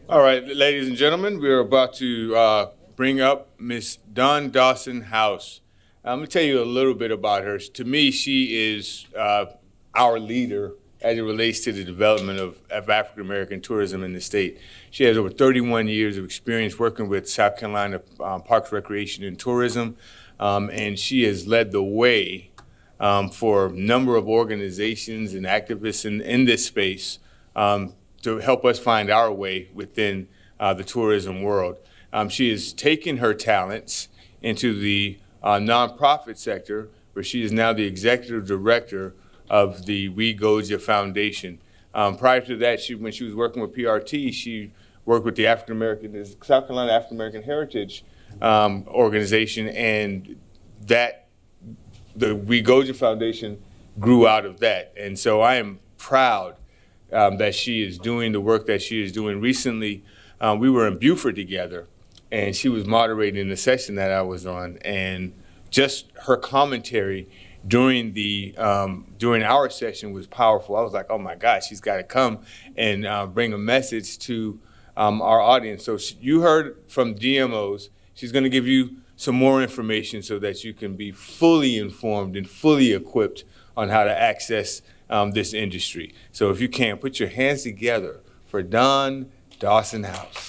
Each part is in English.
All right, ladies and gentlemen, we're about to bring up Miss Dawn Dawson House. I'm going to tell you a little bit about her. To me, she is our leader as it relates to the development of African American tourism in the state. She has over 31 years of experience working with South Carolina Parks, Recreation, and Tourism, and she has led the way for a number of organizations and activists in this space to help us find our way within the tourism world. She has taken her talents into the nonprofit sector, where she is now the executive director of the Goja Foundation. Prior to that, when she was working with PRT, she worked with the South Carolina African American Heritage organization, and that the Goja Foundation grew out of that. And so I am proud that she is doing the work that she is doing. Recently, we were in Beaufort together, and she was moderating the session that I was on, and just her commentary during our session was powerful. I was like, oh my gosh, she's got to come and bring a message to our audience. So you heard from DMOs. She's going to give you some more information so that you can be fully informed and fully equipped on how to access this industry. So if you can, put your hands together for Dawn Dawson House.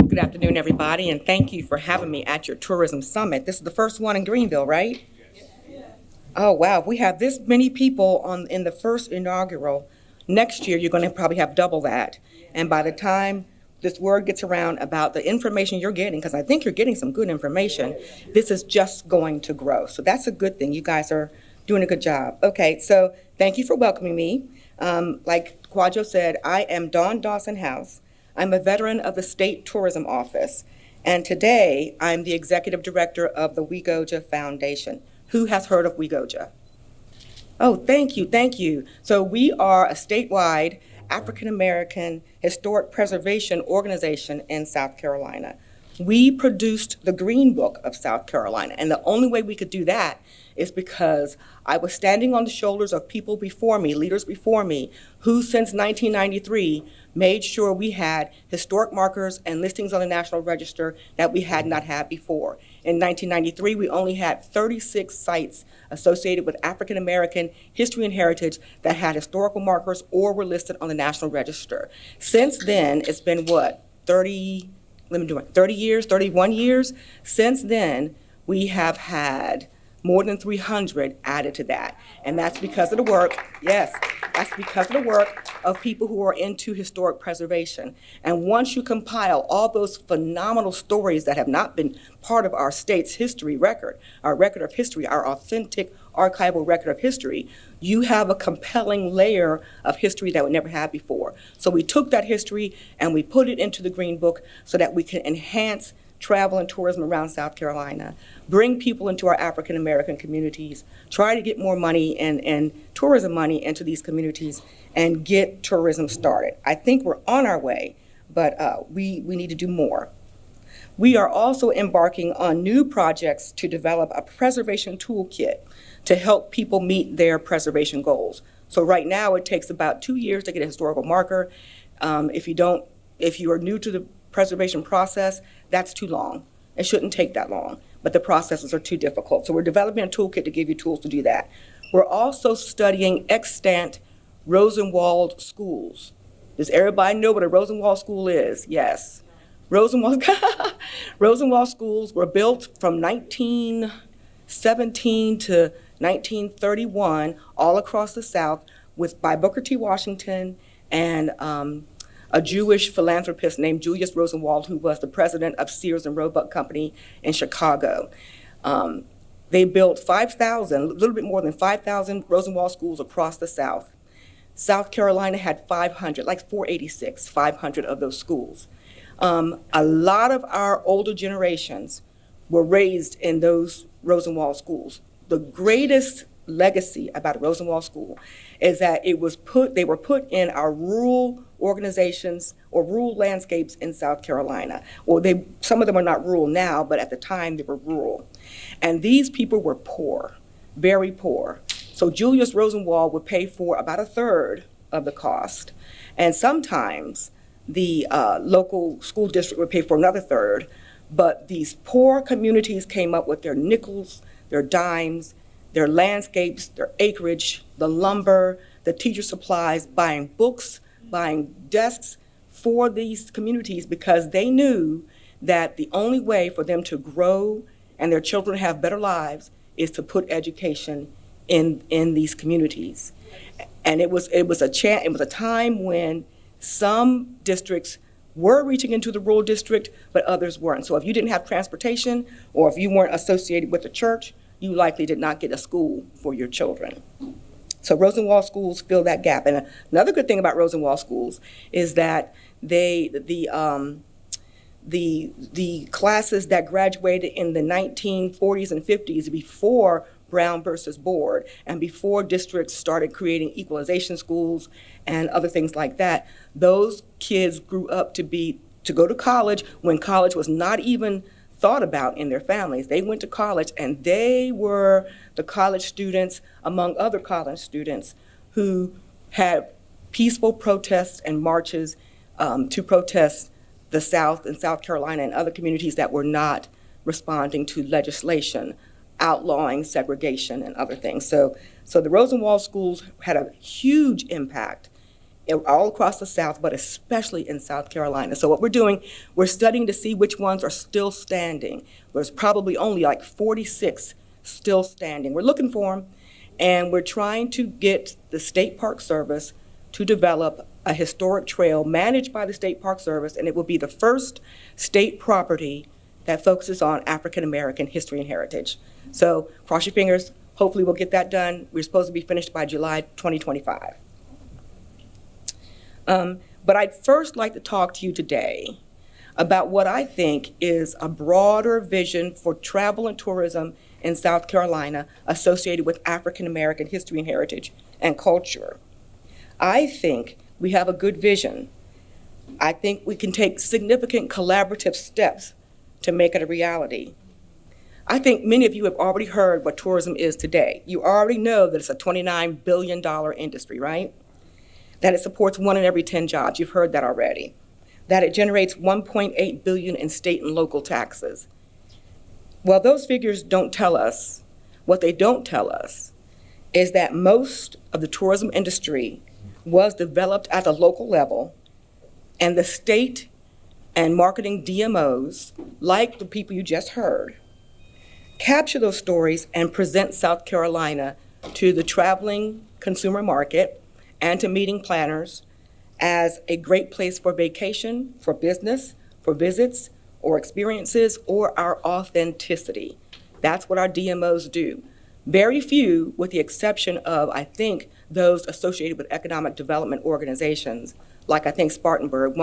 Good afternoon, everybody, and thank you for having me at your tourism summit. This is the first one in Greenville, right? Yes. Oh, wow. If we have this many people in the first inaugural, next year you're going to probably have double that. And by the time this word gets around about the information you're getting, because I think you're getting some good information, this is just going to grow. So that's a good thing. You guys are doing a good job. Okay, so thank you for welcoming me. Like Quadjo said, I am Dawn Dawson House. I'm a veteran of the State Tourism Office, and today I'm the executive director of the Goja Foundation. Who has heard of Goja? Oh, thank you, thank you. So we are a statewide African American historic preservation organization in South Carolina. We produced the Green Book of South Carolina, and the only way we could do that is because I was standing on the shoulders of people before me, leaders before me, who since 1993 made sure we had historic markers and listings on the National Register that we had not had before. In 1993, we only had 36 sites associated with African American history and heritage that had historical markers or were listed on the National Register. Since then, it's been what, 31 years? Since then, we have had more than 300 added to that. And that's because of the work, yes, that's because of the work of people who are into historic preservation. And once you compile all those phenomenal stories that have not been part of our state's history record, our record of history, our authentic archival record of history, you have a compelling layer of history that we never had before. So we took that history and we put it into the Green Book so that we can enhance travel and tourism around South Carolina, bring people into our African American communities, try to get more money and tourism money into these communities, and get tourism started. I think we're on our way, but we need to do more. We are also embarking on new projects to develop a preservation toolkit to help people meet their preservation goals. So right now it takes about 2 years to get a historical marker. If you are new to the preservation process, that's too long. It shouldn't take that long, but the processes are too difficult. So we're developing a toolkit to give you tools to do that. We're also studying extant Rosenwald schools. Does everybody know what a Rosenwald school is? Yes. Rosenwald schools were built from 1917 to 1931 all across the South by Booker T. Washington and a Jewish philanthropist named Julius Rosenwald, who was the president of Sears and Roebuck Company in Chicago. They built 5,000, a little bit more than 5,000 Rosenwald schools across the South. South Carolina had 500, like 486, 500 of those schools. A lot of our older generations were raised in those Rosenwald schools. The greatest legacy about Rosenwald School is that they were put in our rural organizations or rural landscapes in South Carolina. Well, some of them are not rural now, but at the time they were rural. And these people were poor, very poor. So So Julius Rosenwald would pay for about a third of the cost. And sometimes the local school district would pay for another third. But these poor communities came up with their nickels, their dimes, their landscapes, their acreage, the lumber, the teacher supplies, buying books, buying desks for these communities because they knew that the only way for them to grow and their children have better lives is to put education in these communities. And it was a time when some districts were reaching into the rural district, but others weren't. So if you didn't have transportation or if you weren't associated with the church, you likely did not get a school for your children. So Rosenwald schools fill that gap. And another good thing about Rosenwald schools is that the classes that graduated in the 1940s and 50s before Brown versus Board and before districts started creating equalization schools and other things like that, those kids grew up to go to college when college was not even thought about in their families. They went to college and they were the college students among other college students who had peaceful protests and marches to protest the South and South Carolina and other communities that were not responding to legislation outlawing segregation and other things. So the Rosenwald schools had a huge impact all across the South, but especially in South Carolina. So what we're doing, we're studying to see which ones are still standing. There's probably only like 46 still standing. We're looking for them, and we're trying to get the State Park Service to develop a historic trail managed by the State Park Service, and it will be the first state property that focuses on African American history and heritage. So cross your fingers, hopefully we'll get that done. We're supposed to be finished by July 2025. But I'd first like to talk to you today about what I think is a broader vision for travel and tourism in South Carolina associated with African American history and heritage and culture. I think we have a good vision. I think we can take significant collaborative steps to make it a reality. I think many of you have already heard what tourism is today. You already know that it's a $29 billion industry, right? That it supports 1 in every 10 jobs. You've heard that already. That it generates $1.8 billion in state and local taxes. Well, those figures don't tell us. What they don't tell us is that most of the tourism industry was developed at the local level, and the state and marketing DMOs, like the people you just heard, capture those stories and present South Carolina to the traveling consumer market and to meeting planners as a great place for vacation, for business, for visits, or experiences, or our authenticity. That's what our DMOs do. Very few, with the exception of, I think, those associated with economic development organizations, like I think Spartanburg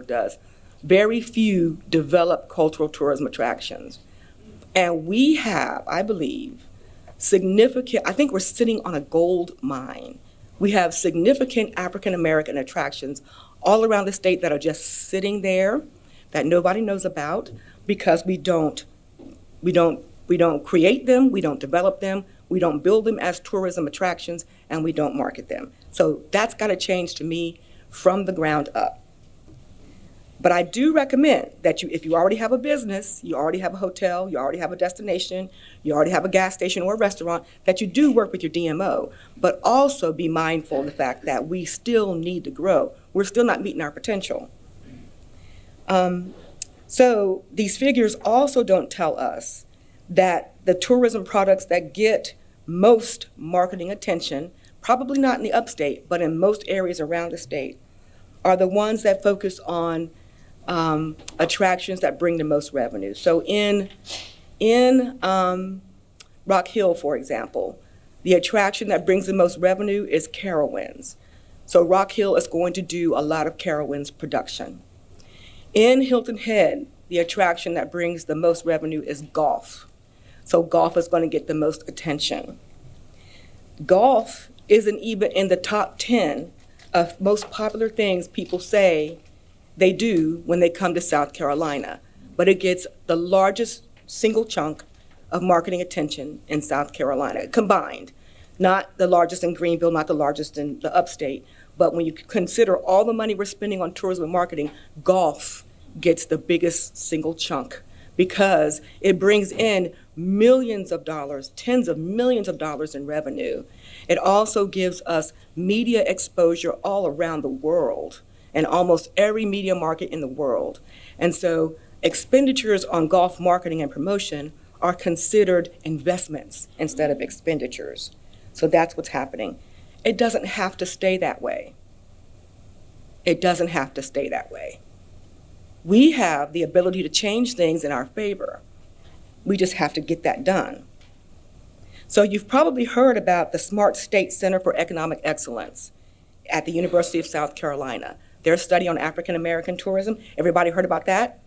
does. Very few develop cultural tourism attractions. And we have, I believe, I think we're sitting on a gold mine. We have significant African American attractions all around the state that are just sitting there that nobody knows about because we don't create them, we don't develop them, we don't build them as tourism attractions, and we don't market them. So that's got to change to me from the ground up. But I do recommend that if you already have a business, you already have a hotel, you already have a destination, you already have a gas station or a restaurant, that you do work with your DMO, but also be mindful of the fact that we still need to grow. We're still not meeting our potential. So these figures also don't tell us that the tourism products that get most marketing attention, probably not in the upstate, but in most areas around the state, are the ones that focus on attractions that bring the most revenue. So in Rock Hill, for example, the attraction that brings the most revenue is Carowinds. So Rock Hill is going to do a lot of Carowinds production. In Hilton Head, the attraction that brings the most revenue is golf. So golf is going to get the most attention. Golf isn't even in the top 10 of most popular things people say they do when they come to South Carolina, but it gets the largest single chunk of marketing attention in South Carolina combined. Not the largest in Greenville, not the largest in the upstate, but when you consider all the money we're spending on tourism and marketing, golf gets the biggest single chunk because it brings in millions of dollars, tens of millions of dollars in revenue. It also gives us media exposure all around the world and almost every media market in the world. And so expenditures on golf marketing and promotion are considered investments instead of expenditures. So that's what's happening. It doesn't have to stay that way. It doesn't have to stay that way. We have the ability to change things in our favor. We just have to get that done. So you've probably heard about the Smart State Center for Economic Excellence at the University of South Carolina. Their study on African American tourism. Everybody heard about that?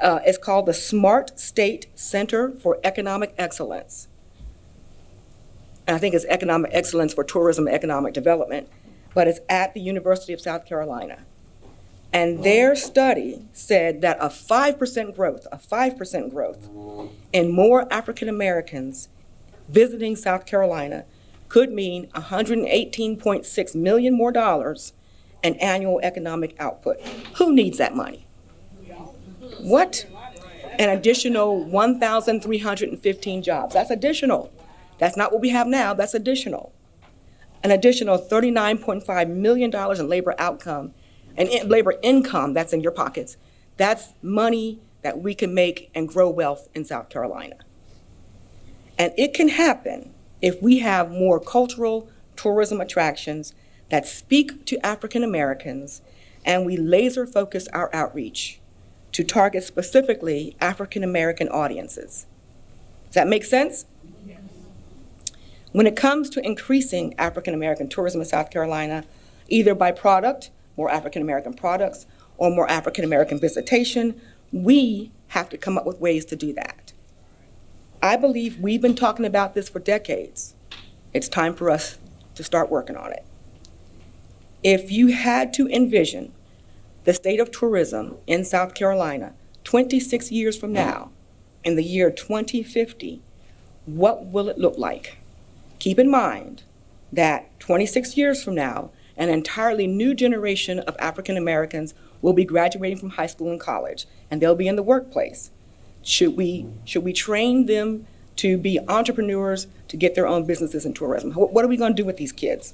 It's called the Smart State Center for Economic Excellence. And I think it's economic excellence for tourism and economic development, but it's at the University of South Carolina. And their study said that a 5% growth in more African Americans visiting South Carolina could mean $118.6 million more dollars in annual economic output. Who needs that money? What? An additional 1,315 jobs. That's additional. That's not what we have now, that's additional. An additional $39.5 million in labor outcome and labor income that's in your pockets. That's money that we can make and grow wealth in South Carolina. And it can happen if we have more cultural tourism attractions that speak to African Americans and we laser focus our outreach to target specifically African American audiences. Does that make sense? When it comes to increasing African American tourism in South Carolina, either by product, more African American products, or more African American visitation, we have to come up with ways to do that. I believe we've been talking about this for decades. It's time for us to start working on it. If you had to envision the state of tourism in South Carolina 26 years from now, in the year 2050, what will it look like? Keep in mind that 26 years from now, an entirely new generation of African Americans will be graduating from high school and college, and they'll be in the workplace. Should we train them to be entrepreneurs, to get their own businesses in tourism? What are we going to do with these kids?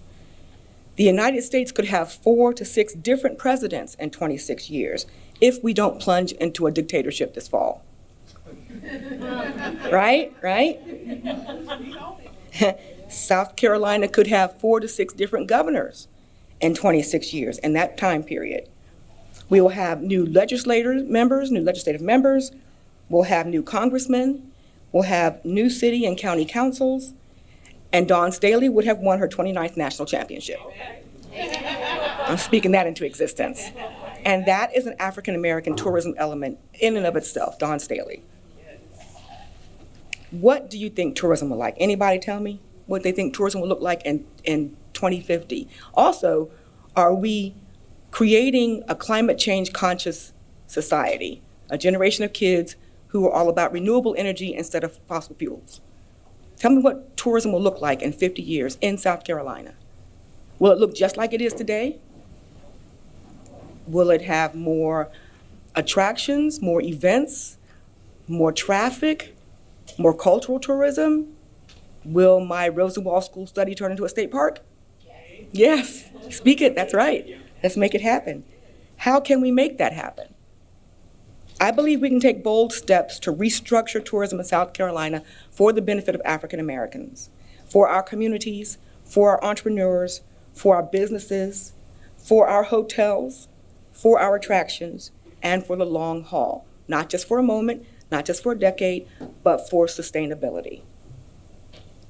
The United States could have 4 to 6 different presidents in 26 years if we don't plunge into a dictatorship this fall. Right? South Carolina could have 4 to 6 different governors in 26 years in that time period. We will have new legislative members, we'll have new congressmen, we'll have new city and county councils, and Dawn Staley would have won her 29th national championship. I'm speaking that into existence. And that is an African American tourism element in and of itself, Dawn Staley. What do you think tourism will like? Anybody tell me what they think tourism will look like in 2050? Also, are we creating a climate change conscious society, a generation of kids who are all about renewable energy instead of fossil fuels? Tell me what tourism will look like in 50 years in South Carolina. Will it look just like it is today? Will it have more attractions, more events, more traffic, more cultural tourism? Will my Rosenwald School study turn into a state park? Yes, speak it, that's right. Let's make it happen. How can we make that happen? I believe we can take bold steps to restructure tourism in South Carolina for the benefit of African Americans, for our communities, for our entrepreneurs, for our businesses, for our hotels, for our attractions, and for the long haul. Not just for a moment, not just for a decade, but for sustainability.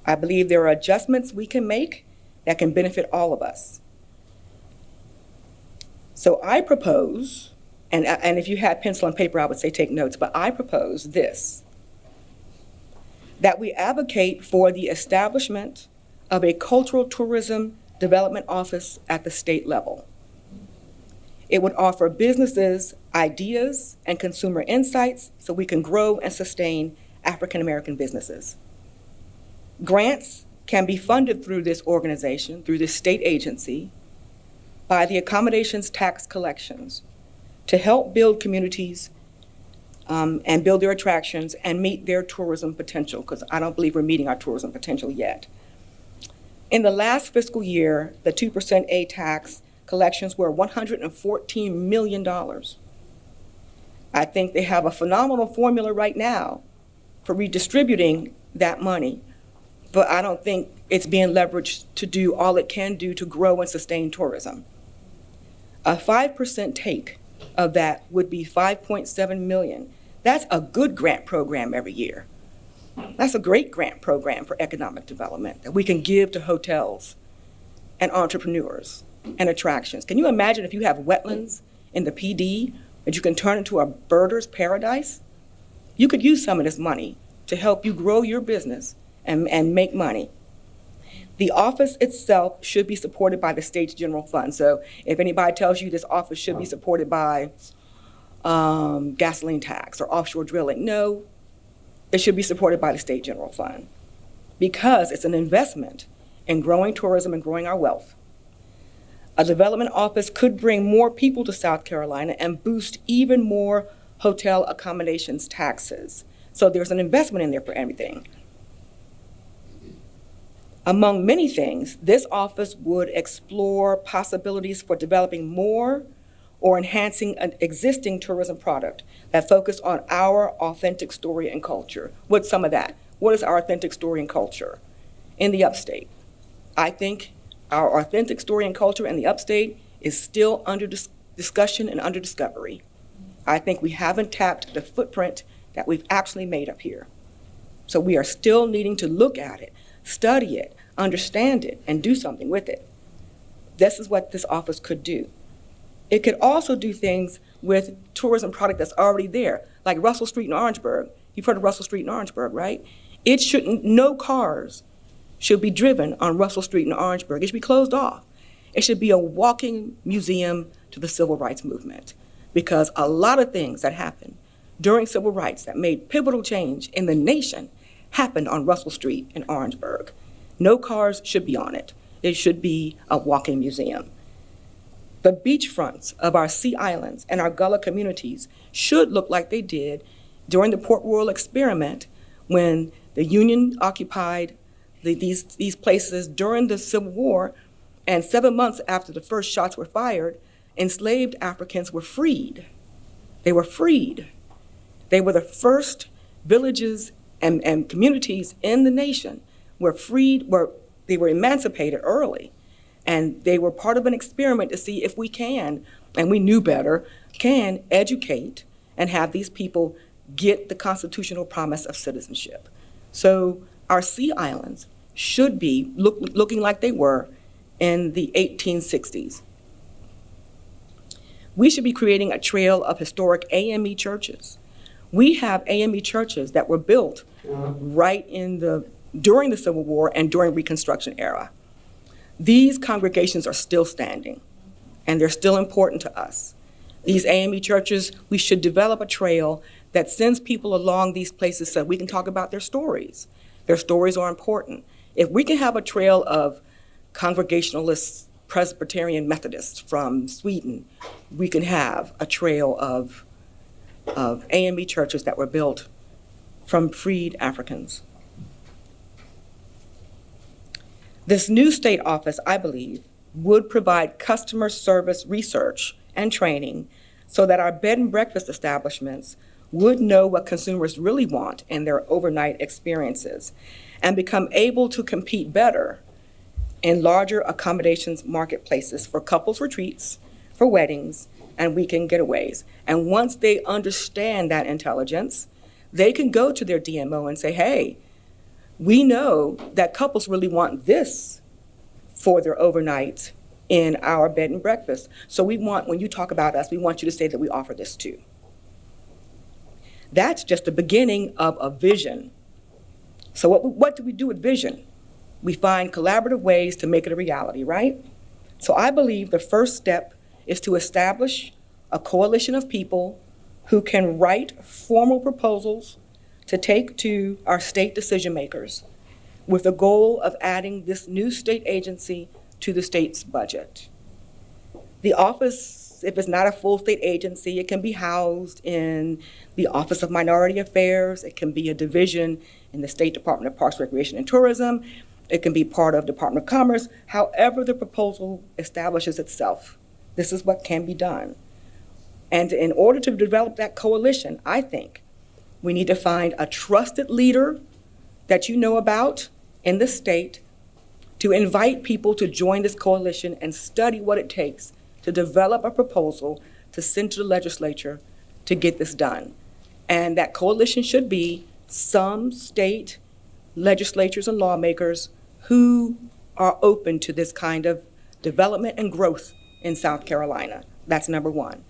I believe there are adjustments we can make that can benefit all of us. So I propose, and if you had pencil and paper, I would say take notes, but I propose this, that we advocate for the establishment of a cultural tourism development office at the state level. It would offer businesses ideas and consumer insights so we can grow and sustain African American businesses. Grants can be funded through this organization, through this state agency, by the accommodations tax collections to help build communities and build their attractions and meet their tourism potential, because I don't believe we're meeting our tourism potential yet. In the last fiscal year, the 2% A tax collections were $114 million. I think they have a phenomenal formula right now for redistributing that money, but I don't think it's being leveraged to do all it can do to grow and sustain tourism. A 5% take of that would be $5.7 million. That's a good grant program every year. That's a great grant program for economic development that we can give to hotels and entrepreneurs and attractions. Can you imagine if you have wetlands in the PD that you can turn into a birder's paradise? You could use some of this money to help you grow your business and make money. The office itself should be supported by the state's general fund. So if anybody tells you this office should be supported by gasoline tax or offshore drilling, no, it should be supported by the state general fund because it's an investment in growing tourism and growing our wealth. A development office could bring more people to South Carolina and boost even more hotel accommodations taxes. So there's an investment in there for everything. Among many things, this office would explore possibilities for developing more or enhancing an existing tourism product that focus on our authentic story and culture. What's some of that? What is our authentic story and culture in the upstate? I think our authentic story and culture in the upstate is still under discussion and under discovery. I think we haven't tapped the footprint that we've actually made up here. So we are still needing to look at it, study it, understand it, and do something with it. This is what this office could do. It could also do things with tourism product that's already there, like Russell Street in Orangeburg. You've heard of Russell Street in Orangeburg, right? No cars should be driven on Russell Street in Orangeburg. It should be closed off. It should be a walking museum to the civil rights movement, because a lot of things that happened during civil rights that made pivotal change in the nation happened on Russell Street in Orangeburg. No cars should be on it. It should be a walking museum. The beachfronts of our sea islands and our Gullah communities should look like they did during the Port Royal experiment when the Union occupied these places during the Civil War, and 7 months after the first shots were fired, enslaved Africans were freed. They were freed. They were the first villages and communities in the nation were freed, they were emancipated early. And they were part of an experiment to see if we can, and we knew better, can educate and have these people get the constitutional promise of citizenship. So our sea islands should be looking like they were in the 1860s. We should be creating a trail of historic AME churches. We have AME churches that were built during the Civil War and during Reconstruction era. These congregations are still standing, and they're still important to us. These AME churches, we should develop a trail that sends people along these places so we can talk about their stories. Their stories are important. If we can have a trail of Congregationalists, Presbyterian Methodists from Sweden, we can have a trail of AME churches that were built from freed Africans. This new state office, I believe, would provide customer service research and training so that our bed and breakfast establishments would know what consumers really want in their overnight experiences and become able to compete better in larger accommodations marketplaces for couples retreats, for weddings, and weekend getaways. And once they understand that intelligence, they can go to their DMO and say, hey, we know that couples really want this for their overnight in our bed and breakfast. So we want, when you talk about us, we want you to say that we offer this too. That's just the beginning of a vision. So what do we do with vision? We find collaborative ways to make it a reality, right? So I believe the first step is to establish a coalition of people who can write formal proposals to take to our state decision makers. with the goal of adding this new state agency to the state's budget. The office, if it's not a full state agency, it can be housed in the Office of Minority Affairs. It can be a division in the State Department of Parks, Recreation, and Tourism. It can be part of Department of Commerce. However the proposal establishes itself, this is what can be done. And in order to develop that coalition, I think we need to find a trusted leader that you know about in the state to invite people to join this coalition and study what it takes to develop a proposal to send to the legislature to get this done. And that coalition should be some state legislatures and lawmakers who are open to this kind of development and growth in South Carolina. That's number one.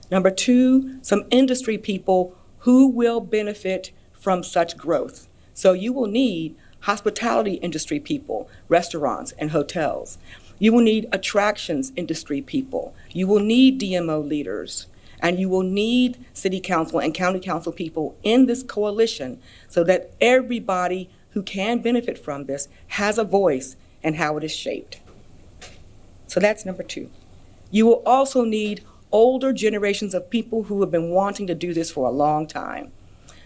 Number two, some industry people who will benefit from such growth. So you will need hospitality industry people, restaurants and hotels. You will need attractions industry people. You will need DMO leaders. And you will need city council and county council people in this coalition so that everybody who can benefit from this has a voice in how it is shaped. So that's number two. You will also need older generations of people who have been wanting to do this for a long time.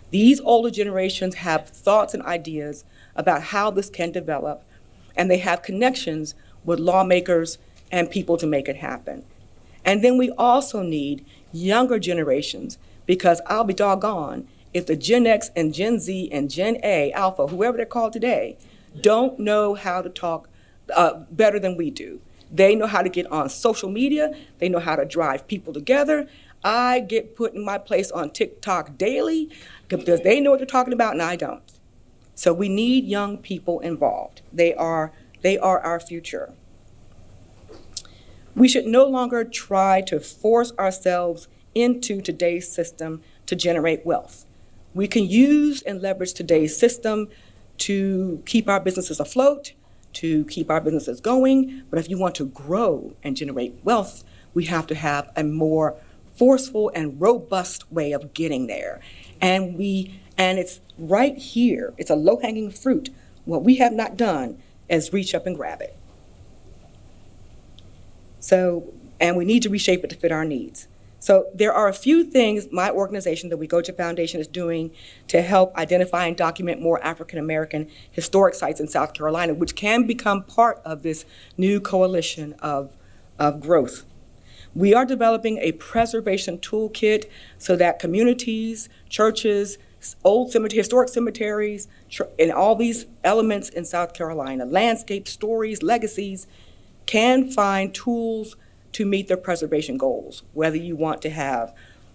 These older generations have thoughts and ideas about how this can develop, and they have connections with lawmakers and people to make it happen. And then we also need younger generations, because I'll be doggone if the Gen X and Gen Z and Gen A, Alpha, whoever they're called today, don't know how to talk better than we do. They know how to get on social media. They know how to drive people together. I get put in my place on TikTok daily because they know what they're talking about and I don't. So we need young people involved. They are our future. We should no longer try to force ourselves into today's system to generate wealth. We can use and leverage today's system to keep our businesses afloat, to keep our businesses going, but if you want to grow and generate wealth, we have to have a more forceful and robust way of getting there. And it's right here. It's a low-hanging fruit. What we have not done is reach up and grab it. So, and we need to reshape it to fit our needs. So there are a few things my organization, the We Goja Foundation, is doing to help identify and document more African American historic sites in South Carolina, which can become part of this new coalition of growth. We are developing a preservation toolkit so that communities, churches, old cemeteries, historic cemeteries, and all these elements in South Carolina, landscape, stories, legacies, can find tools to meet their preservation goals, whether you want to have,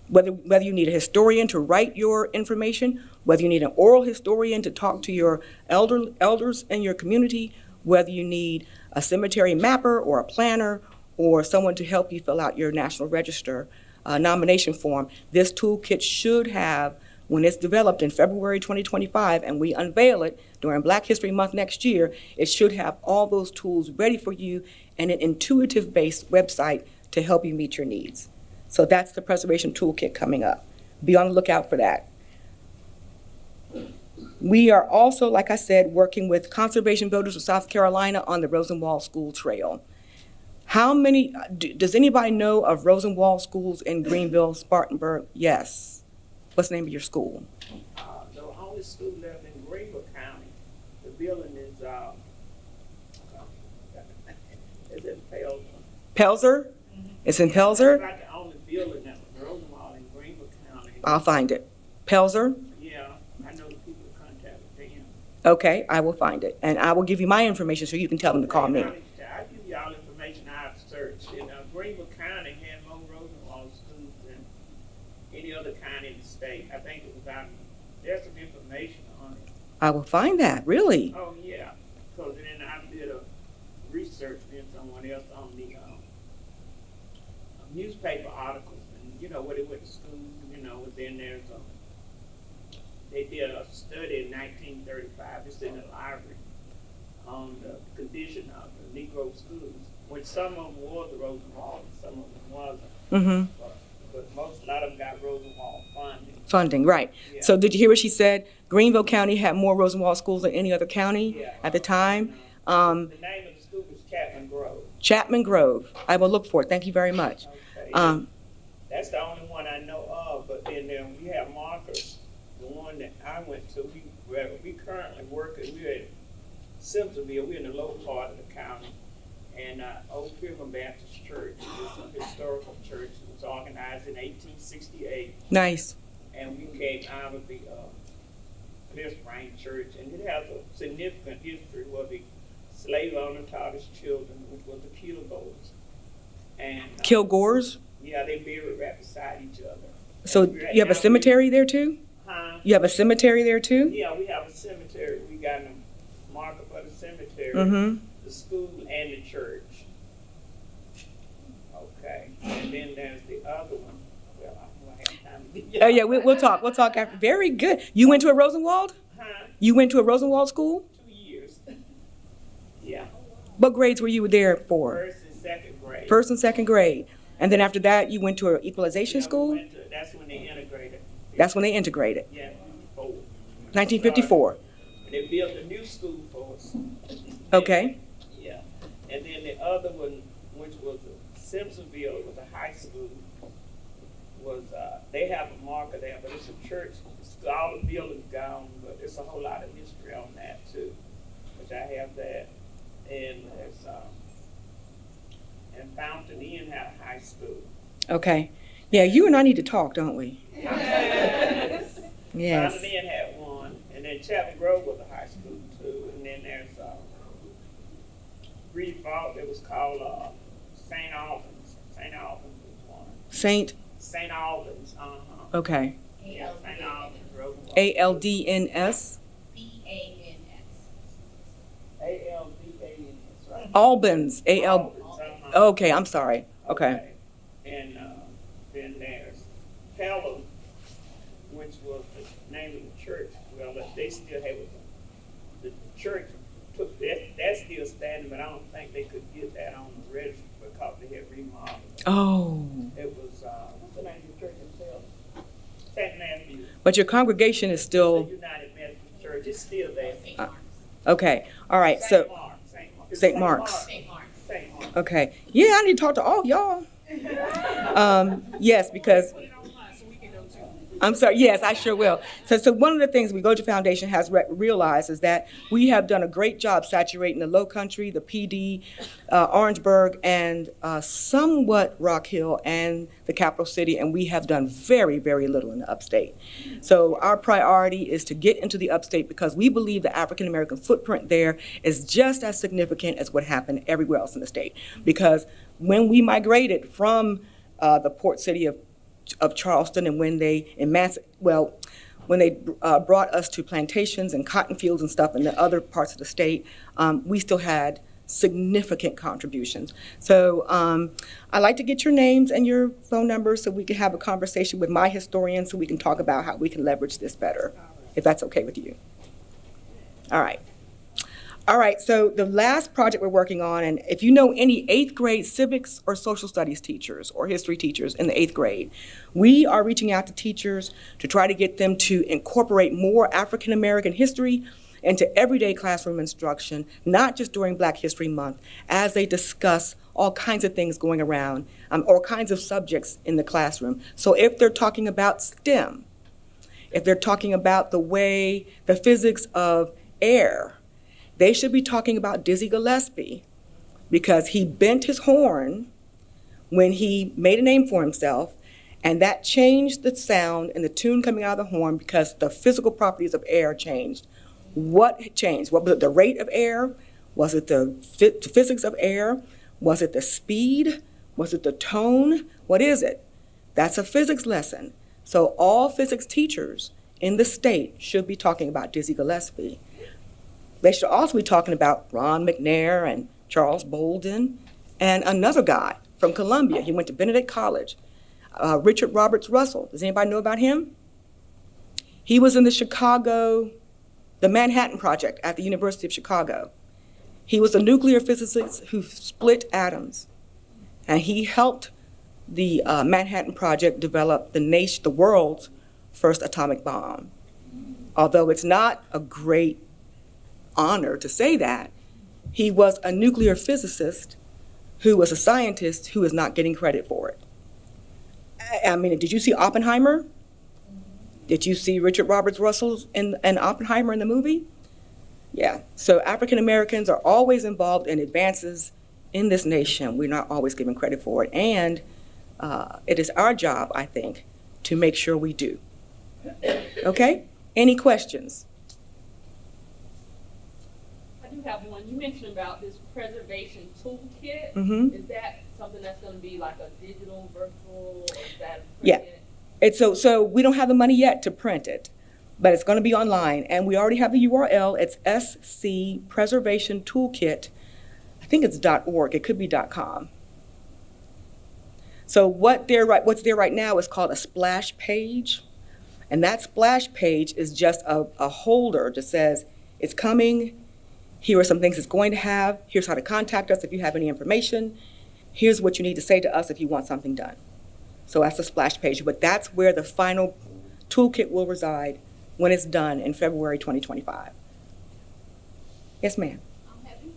whether you need a historian to write your information, whether you need an oral historian to talk to your elders in your community, whether you need a cemetery mapper or a planner or someone to help you fill out your National Register nomination form. This toolkit should have, when it's developed in February 2025 and we unveil it during Black History Month next year, it should have all those tools ready for you and an intuitive-based website to help you meet your needs. So that's the preservation toolkit coming up. Be on the lookout for that. We are also, like I said, working with conservation builders of South Carolina on the Rosenwald School Trail. How many, does anybody know of Rosenwald schools in Greenville, Spartanburg? Yes. What's the name of your school? The only school left in Greenville County, the building is in Pelzer. Pelzer? It's in Pelzer? That's about the only building that was Rosenwald in Greenville County. I'll find it. Pelzer? Yeah, I know the people contacted them. Okay, I will find it. And I will give you my information so you can tell them to call me. I'll give you all the information I've searched. And Greenville County had more Rosenwald schools than any other county in the state. I think it was out, there's some information on it. I will find that, really? Oh, yeah, because then I did a research with someone else on the newspaper articles, and you know, where they went to school, you know, within there. So they did a study in 1935, it's in the library, on the condition of the Negro schools, which some of them was the Rosenwald and some of them wasn't. Mm-hmm. but a lot of them got Rosenwald funding. Funding, right. Yeah. So did you hear what she said? Greenville County had more Rosenwald schools than any other county Yeah. at the time. The name of the school was Chapman Grove. Chapman Grove. I will look for it. Thank you very much. Okay. That's the only one I know of, but then we have Marcus, the one that I went to. We currently working. We're at Simpsonville. We're in the low part of the county. And Old Pilgrim Baptist Church is a historical church. It was organized in 1868. Nice. And we came out of the Clear Spring Church. And it has a significant history where the slave owner taught his children, which was the Kilgores. And Kilgores? yeah, they buried right beside each other. So you have a cemetery there too? Huh? You have a cemetery there too? Yeah, we have a cemetery. We got a marker for the cemetery, Mm-hmm. the school, and the church. Okay, and then there's the other one. Well, I don't have time to get Oh yeah, we'll talk. We'll talk after. Very good. You went to a Rosenwald? Huh? You went to a Rosenwald school? 2 years. Yeah, What grades were you there for? first and second grade. First and second grade. And then after that, you went to an equalization Yeah, we school? went to- that's when they integrated. That's when they integrated. Yeah, 54. 1954. They built a new school for us. Okay. Yeah, and then the other one, which was Simpsonville, was a high school, was, they have a marker there, but it's a church. All the buildings gone, but there's a whole lot of history on that too, which I have that. And there's, and Fountain Inn had a high school. Okay. Yeah, you and I need to talk, don't we? Yes. Fountain Inn had one, and then Chapman Grove was a high school too, and then there's, Reed Falk, it was called, St. Albans. St. Albans was one. St. Albans, Okay. Yeah, St. Albans, Rosenwald. ALDNS? ALBANS, right? Albans. AL. Albans, Okay, I'm sorry. Okay. And then there's Pelham, which was the name of the church. Well, they still have it. The church took that. That's still standing, but I don't think they could get that on the register because they had remodeled. Oh. It was what's the name of the church in Pelham? St. Matthew. But your congregation is The still, United Methodist Church. It's still there. okay. All right. So, St. Mark's. St. Mark's. okay. Yeah, I need to talk to all y'all. Yes, because I'm sorry. Yes, I sure will. So one of the things we Goja Foundation has realized is that we have done a great job saturating the Low Country, the PD, Orangeburg, and somewhat Rock Hill and the capital city, and we have done very, very little in the upstate. So our priority is to get into the upstate because we believe the African American footprint there is just as significant as what happened everywhere else in the state. Because when we migrated from the port city of Charleston, and when they brought us to plantations and cotton fields and stuff in the other parts of the state, we still had significant contributions. So I'd like to get your names and your phone numbers so we can have a conversation with my historian so we can talk about how we can leverage this better, if that's okay with you. All right. All right, so the last project we're working on, and if you know any 8th grade civics or social studies teachers or history teachers in the 8th grade, we are reaching out to teachers to try to get them to incorporate more African American history into everyday classroom instruction, not just during Black History Month, as they discuss all kinds of things going around, all kinds of subjects in the classroom. So if they're talking about STEM, if they're talking about the physics of air, they should be talking about Dizzy Gillespie because he bent his horn when he made a name for himself, and that changed the sound and the tune coming out of the horn because the physical properties of air changed. What changed? What was it, the rate of air? Was it the physics of air? Was it the speed? Was it the tone? What is it? That's a physics lesson. So all physics teachers in the state should be talking about Dizzy Gillespie. They should also be talking about Ron McNair and Charles Bolden and another guy from Columbia. He went to Benedict College, Richard Roberts Russell. Does anybody know about him? He was in the Manhattan Project at the University of Chicago. He was a nuclear physicist who split atoms, and he helped the Manhattan Project developed the world's first atomic bomb. Although it's not a great honor to say that, he was a nuclear physicist who was a scientist who is not getting credit for it. I mean, did you see Oppenheimer? Did you see Richard Roberts Russell's and Oppenheimer in the movie? Yeah, so African Americans are always involved in advances in this nation. We're not always given credit for it, and it is our job, I think, to make sure we do. Okay? Any questions? I do have one. You mentioned about this preservation toolkit. Mm-hmm. Is that something that's going to be like a digital, virtual, or is that Yeah. printed? It's so we don't have the money yet to print it, but it's going to be online, and we already have the URL. It's SC Preservation Toolkit. I think it's .org. It could be .com. So what's there right now is called a splash page, and that splash page is just a holder that says it's coming. Here are some things it's going to have. Here's how to contact us if you have any information. Here's what you need to say to us if you want something done. So that's the splash page, but that's where the final toolkit will reside when it's done in February 2025. Yes, ma'am. Have you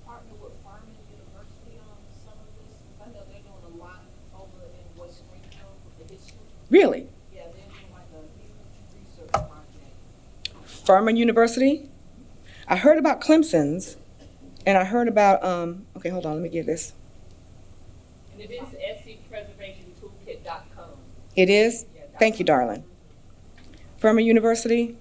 partnered with Furman University on some of this? I know they're doing a lot over in West Springfield with the history. Really? Yeah, they're doing like a huge research project. Furman University? I heard about Clemson's, and I heard about, okay, hold on, let me get this. And it is scpreservationtoolkit.com. It is? Yeah, Thank you, darling. Furman University?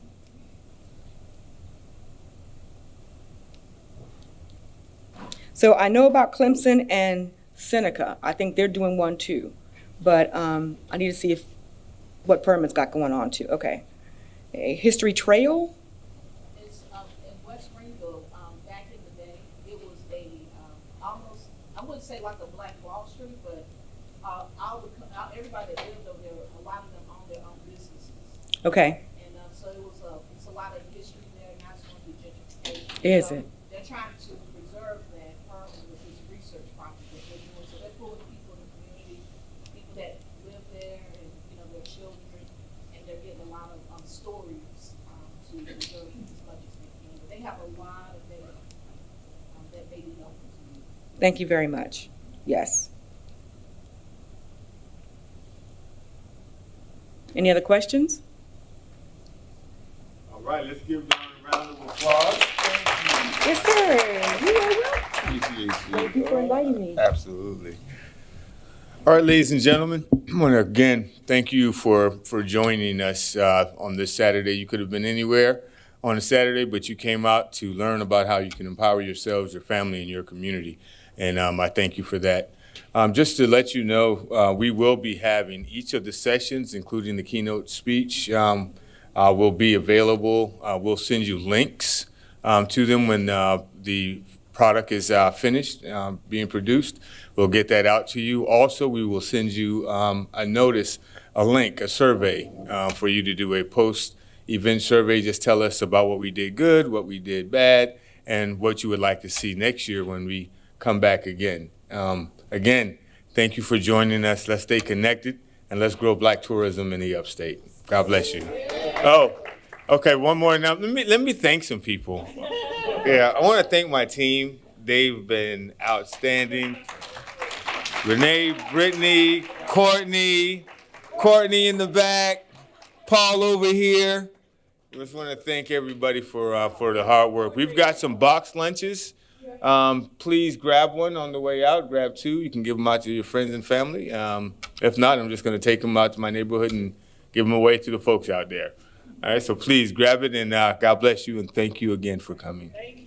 So I know about Clemson and Seneca. I think they're doing one too. But I need to see what Furman's got going on too. Okay. A history trail? It's in West Springfield. Back in the day, it was a almost, I wouldn't say like a Black Wall Street, but everybody that lived over there, a lot of them owned their own businesses. Okay. And so it's a lot of history there, and that's going through gentrification. Is So it? They're trying to preserve that Furman with this research project that they're doing. So they're pulling people in the community, people that live there, and their children, and they're getting a lot of stories to preserve as much as they can. But they have a lot of data that may be helpful to you. Thank you very much. Yes. Any other questions? All right, let's give Don a round of applause. Thank Yes, sir. You are welcome. you. Appreciate you. Thank you for inviting me. Absolutely. All right, ladies and gentlemen, I want to again thank you for joining us on this Saturday. You could have been anywhere on a Saturday, but you came out to learn about how you can empower yourselves, your family, and your community. And I thank you for that. Just to let you know, we will be having each of the sessions, including the keynote speech, will be available. We'll send you links to them when the product is finished being produced. We'll get that out to you. Also, we will send you a notice, a link, a survey for you to do a post-event survey. Just tell us about what we did good, what we did bad, and what you would like to see next year when we come back again. Again, thank you for joining us. Let's stay connected, and let's grow Black tourism in the upstate. God bless you. Oh, okay, one more now. Let me thank some people. Yeah, I want to thank my team. They've been outstanding. Renee, Brittany, Courtney in the back, Paul over here. I just want to thank everybody for the hard work. We've got some box lunches. Please grab one on the way out. Grab two. You can give them out to your friends and family. If not, I'm just going to take them out to my neighborhood and give them away to the folks out there. All right, so please grab it, and God bless you, and thank you again for coming. Thank you.